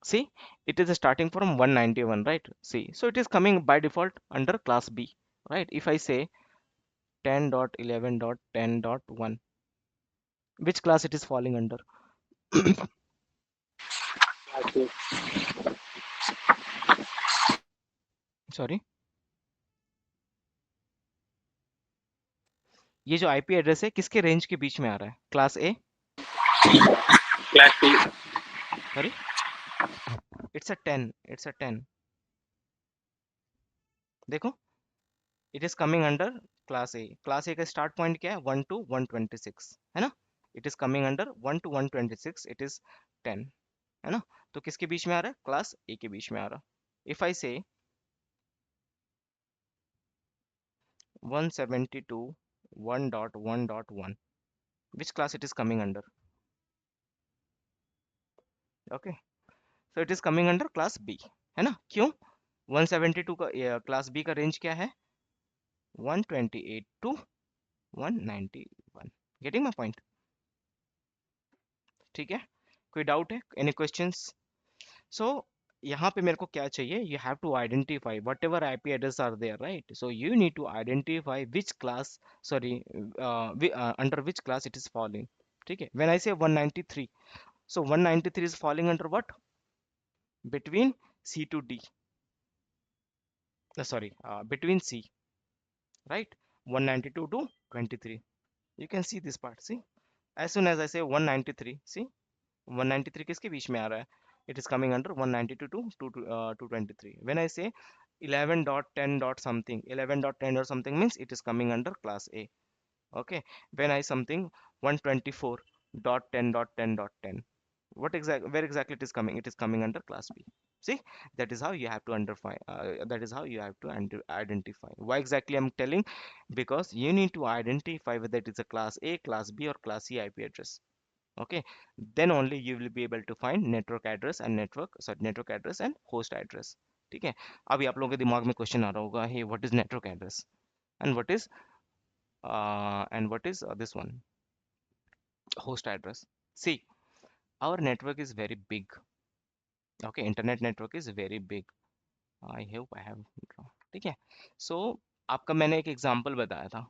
[SPEAKER 1] See, it is starting from 191, right? See, so it is coming by default under class B, right? If I say 10.11.10.1, which class it is falling under?
[SPEAKER 2] Class
[SPEAKER 1] Sorry, ये जो IP address है किसके range के बीच में आ रहा है? Class A?
[SPEAKER 2] B.
[SPEAKER 1] Sorry, it's a 10, it's a 10। देखो, it is coming under class A. Class ए का स्टार्ट पॉइंट क्या है? 1 टू 126, है ना? It is coming under 1 to 126, it is 10, है ना? तो किसके बीच में आ रहा है? क्लास ए के बीच में आ रहा। इफ आई से 172 1.1.1, which class it is coming under? Okay, so it is coming under class B, है ना? क्यों? 172 का क्लास बी का रेंज क्या है? 128 टू 191। Getting my point? ठीक है, कोई डाउट है? Any questions? सो यहाँ पे मेरे को क्या चाहिए? You have to identify whatever IP address are there, right? So you need to identify which class, sorry, under which class it is falling. ठीक है, व्हेन आई से 193, so 193 is falling under what? Between C to D, sorry, between C, right? 192 to 23, you can see this part. See, as soon as I say 193, see, 193 किसके बीच में आ रहा है? It is coming under 192 to 223. When I say 11 dot 10 dot something, 11 dot 10 dot something means it is coming under class A. Okay, when I something 124 dot 10 dot 10 dot 10, what exactly, where exactly it is coming? It is coming under class B. See, that is how you have to that is how you have to identify. Why exactly I'm telling? Because you need to identify whether it is a class A, class B, or class C IP address. Okay, then only you will be able to find network address and network address and host address. ठीक है, अभी आप लोगों के दिमाग में question आ रहा होगा, hey, what is network address and what is this one, host address? See, our network is very big. Okay, internet network is very big. I hope I have drawn. ठीक है, so आपका मैंने एक example बताया था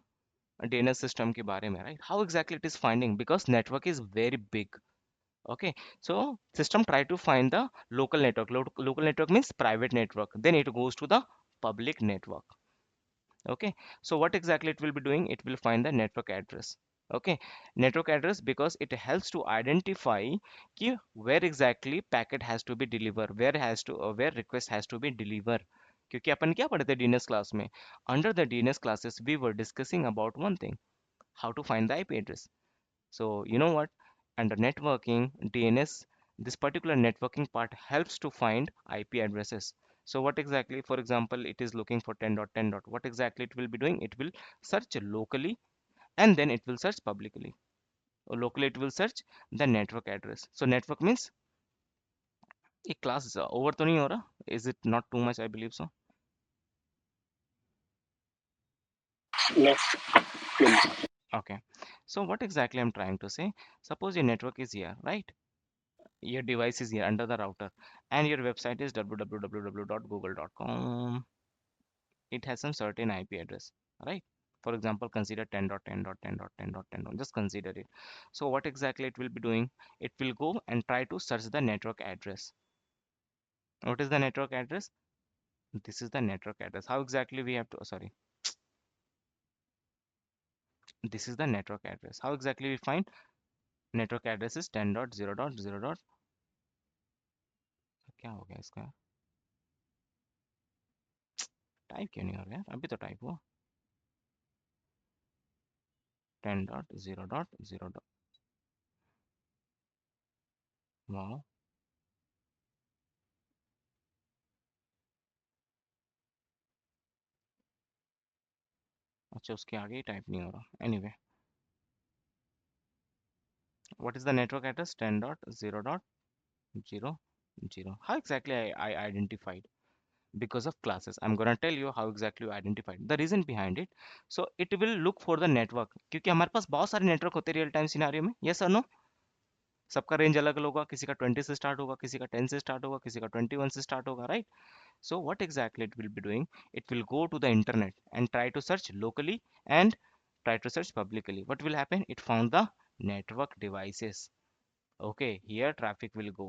[SPEAKER 1] DNS system के बारे में, right? How exactly it is finding? Because network is very big. Okay, so system try to find the local network. Local network means private network, then it goes to the public network. Okay, so what exactly it will be doing? It will find the network address. Okay, network address, because it helps to identify कि where exactly packet has to be delivered, where request has to be delivered. क्योंकि अपन क्या पढ़े थे DNS class में? Under the DNS classes we were discussing about one thing, how to find the IP address. So you know what? Under networking, DNS, this particular networking part helps to find IP addresses. So what exactly, for example, it is looking for 10.10. What exactly it will be doing? It will search locally and then it will search publicly. Or locally it will search the network address. So network means a class over तो नहीं हो रहा? Is it not too much? I believe so.
[SPEAKER 2] No.
[SPEAKER 1] Okay. So what exactly I'm trying to say? Suppose your network is here, right? Your device is here under the router and your website is www.google.com. It has some certain IP address, right? For example, consider 10.10.10.10.10. Just consider it. So what exactly it will be doing? It will go and try to search the network address. What is the network address? This is the network address. How exactly we have to, sorry, this is the network address. How exactly we find? Network address is 10.0.0. क्या हो गया इसका? Type क्यों नहीं हो रहा यार? अभी तो टाइप हुआ. 10.0.0. वाह, अच्छा उसके आगे ही टाइप नहीं हो रहा. Anyway, what is the network address? 10.0.0.0. How exactly I identified? because of classes. I'm gonna tell you how exactly you identify the reason behind it. So it will look for the network, क्योंकि हमारे पास बहुत सारे network होते हैं real time scenario में, yes और no. सबका range अलग अलग होगा, किसी का 20 से स्टार्ट होगा, किसी का 10 से स्टार्ट होगा, किसी का 21 से स्टार्ट होगा, right? So what exactly it will be doing? It will go to the internet and try to search locally and try to search publicly. What will happen? It found the network devices. Okay, here traffic will go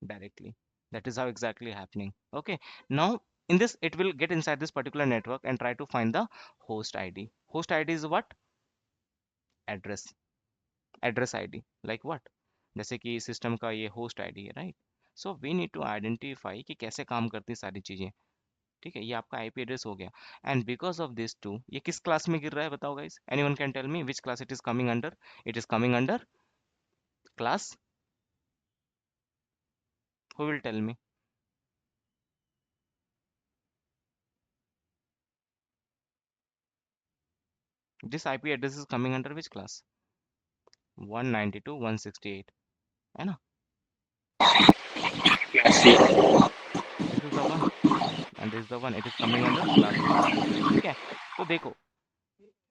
[SPEAKER 1] directly. That is how exactly happening. Okay, now in this it will get inside this particular network and try to find the host ID. Host ID is what? Address. Address ID. Like what? जैसे कि system का ये host ID है, right? So we need to identify कि कैसे काम करती सारी चीजें। ठीक है, ये आपका आईपी एड्रेस हो गया। And because of this two, ये किस क्लास में गिर रहा है बताओ guys? Anyone can tell me which class it is coming under? It is coming under class, who will tell me? This IP address is coming under which class? 192.168, है ना?
[SPEAKER 2] Class C.
[SPEAKER 1] This is the one and this is the one, it is coming under class C. ठीक है, तो देखो,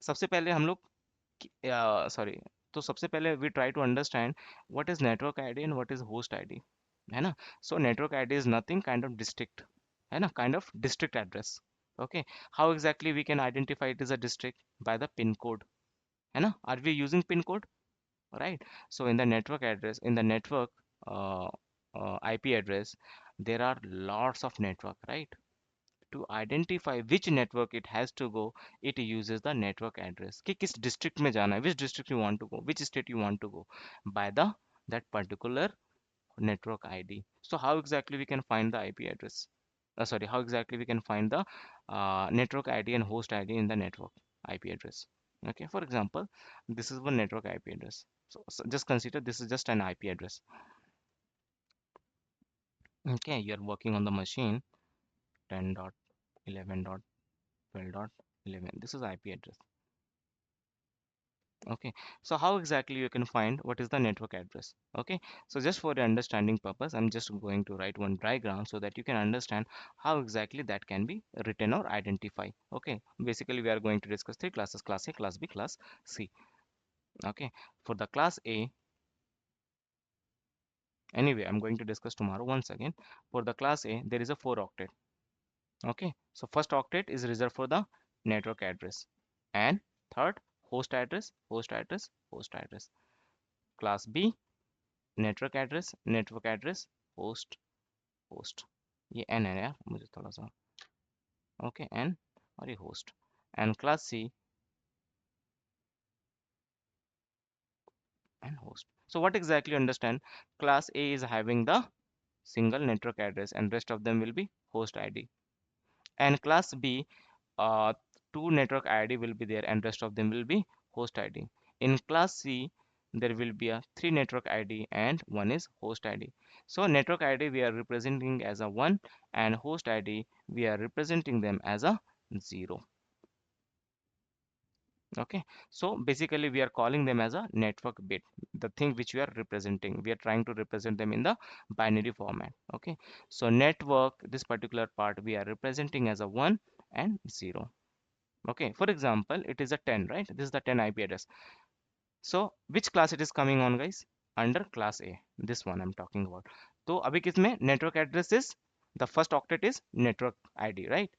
[SPEAKER 1] सबसे पहले हम लोग, सॉरी, तो सबसे पहले we try to understand what is network ID and what is host ID, है ना? So network ID is nothing kind of district, है ना, kind of district address. Okay, how exactly we can identify it is a district? By the pin code, है ना? Are we using pin code, right? So in the network address, in the network uh, IP address, there are lots of network, right? To identify which network it has to go, it uses the network address कि किस district में जाना है, which district you want to go, which state you want to go, by the that particular network ID. So how exactly we can find the IP address? Sorry, how exactly we can find the network ID and host ID in the network IP address? Okay, for example, this is one network IP address. So just consider this is just an IP address. Okay, you are working on the machine 10.11.12.11. This is IP address. Okay, so how exactly you can find what is the network address? Okay, so just for the understanding purpose, I'm just going to write one diagram so that you can understand how exactly that can be written or identify. Okay, basically we are going to discuss three classes: class A, class B, class C. Okay, for the class A, anyway, I'm going to discuss tomorrow once again. For the class A, there is a 4 octet. Okay, so first octet is reserved for the network address, and third, host address, host address, host address. Class B, network address, host, host, ये N है यार, मुझे थोड़ा सा, okay, N, और ये host, and class C and host. So what exactly understand? Class A is having the single network address and rest of them will be host ID. And class B, uh, two network ID will be there and rest of them will be host ID. In class C, there will be a three network ID and one is host ID. So network ID we are representing as a 1 and host ID we are representing them as a 0. Okay, so basically we are calling them as a network bit, the thing which we are representing. We are trying to represent them in the binary format. Okay, so network, this particular part we are representing as a 1 and 0. Okay, for example, it is a 10, right? This is the 10 IP address. So which class it is coming on, guys? Under class A, this one I'm talking about. तो अभी किसमें network address is, the first octet is network ID, right?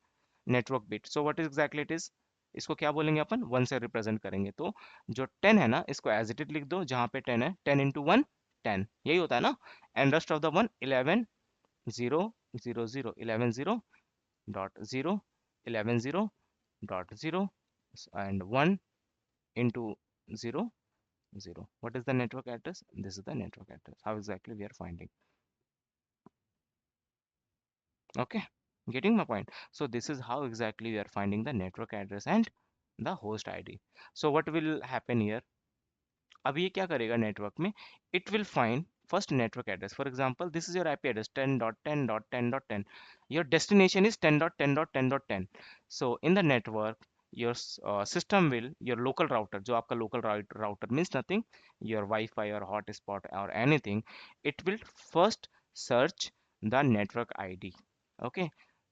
[SPEAKER 1] Network bit, so what exactly it is? इसको क्या बोलेंगे अपन? 1 से represent करेंगे, तो जो 10 है ना, इसको एज इट इज लिख दो, जहां पे 10 है, 10 इंटू 1 10, यही होता है ना? And rest of the one 11 0 0 0 11 0 dot 0 11 0 dot 0 and 1 into 0 0. What is the network address? This is the network address. How exactly we are finding? Okay, getting my point? So this is how exactly we are finding the network address and the host ID. So what will happen here? अब ये क्या करेगा network में? It will find first network address. For example, this is your IP address 10.10.10.10. Your destination is 10.10.10.10. So in the network, your system will, your local router, जो आपका local router means nothing, your Wi-Fi or hotspot or anything, it will first search the network ID. Okay,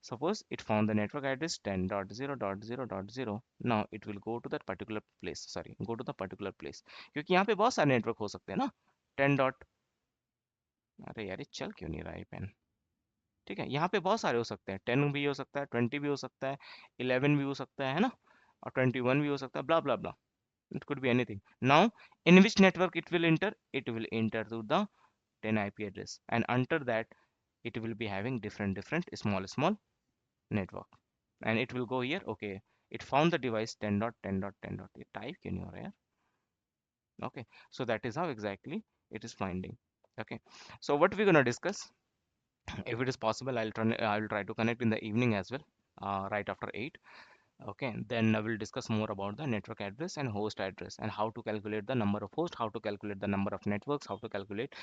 [SPEAKER 1] Suppose it found the network address 10.0.0.0. Now it will go to that particular place, sorry, go to the particular place, क्योंकि यहाँ पे बहुत सारे network हो सकते हैं ना. 10 dot, अरे यार ये चल क्यों नहीं रहा है पेन. ठीक है, यहाँ पे बहुत सारे हो सकते हैं, 10 भी हो सकता है, 20 भी हो सकता है, 11 भी हो सकता है ना, और 21 भी हो सकता है, ब्ला ब्ला ब्ला. It could be anything. Now, in which network it will enter? It will enter to the 10 IP address, and under that, it will be having different small network, and it will go here. Okay, it found the device 10.10.10. ये type क्यों नहीं हो रहा है यार? Okay, so that is how exactly it is finding. Okay, so what we're gonna discuss, if it is possible, I will try to connect in the evening as well, right after 8. Okay, then I will discuss more about the network address and host address, and how to calculate the number of hosts, how to calculate the number of networks, how to calculate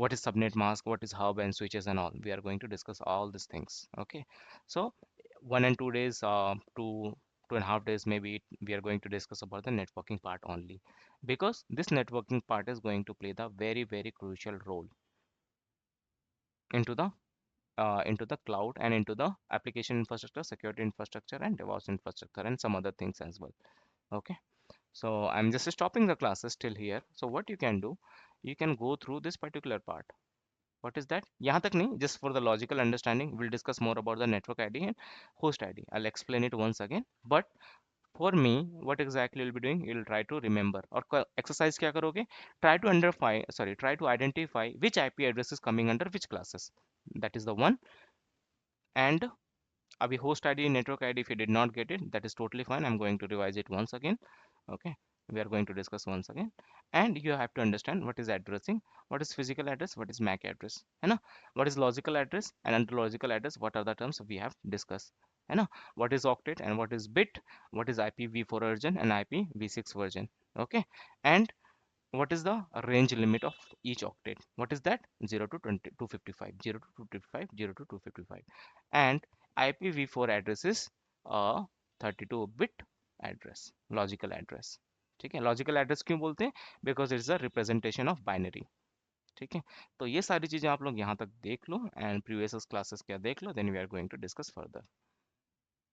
[SPEAKER 1] what is subnet mask, what is hub and switches and all. We are going to discuss all these things. Okay, so 1 and 2 days, 2.5 days maybe, we are going to discuss about the networking part only, because this networking part is going to play the very crucial role into the cloud and into the application infrastructure, security infrastructure, and DevOps infrastructure, and some other things as well. Okay, so I'm just stopping the classes till here. So what you can do, you can go through this particular part. What is that? यहाँ तक नहीं, just for the logical understanding, we'll discuss more about the network ID and host ID. I'll explain it once again. But for me, what exactly you'll be doing, you'll try to remember. और exercise क्या करोगे? Try to identify which IP address is coming under which classes. That is the one. And अभी host ID, network ID, if you did not get it, that is totally fine. I'm going to revise it once again. Okay, we are going to discuss once again, and you have to understand what is addressing, what is physical address, what is MAC address, है ना, what is logical address, and under logical address, what are the terms we have discussed, है ना, what is octet and what is bit, what is IPv4 version and IPv6 version. Okay, and what is the range limit of each octet, what is that, 0 to 20 255, 0 to 255, 0 to 255, and IPv4 address is a 32-bit address, logical address. ठीक है, logical address क्यों बोलते हैं, because it's a representation of binary. ठीक है, तो ये सारी चीजें आप लोग यहाँ तक देख लो, एंड प्रीवियस क्लासेस क्या देख लो, then we are going to discuss further.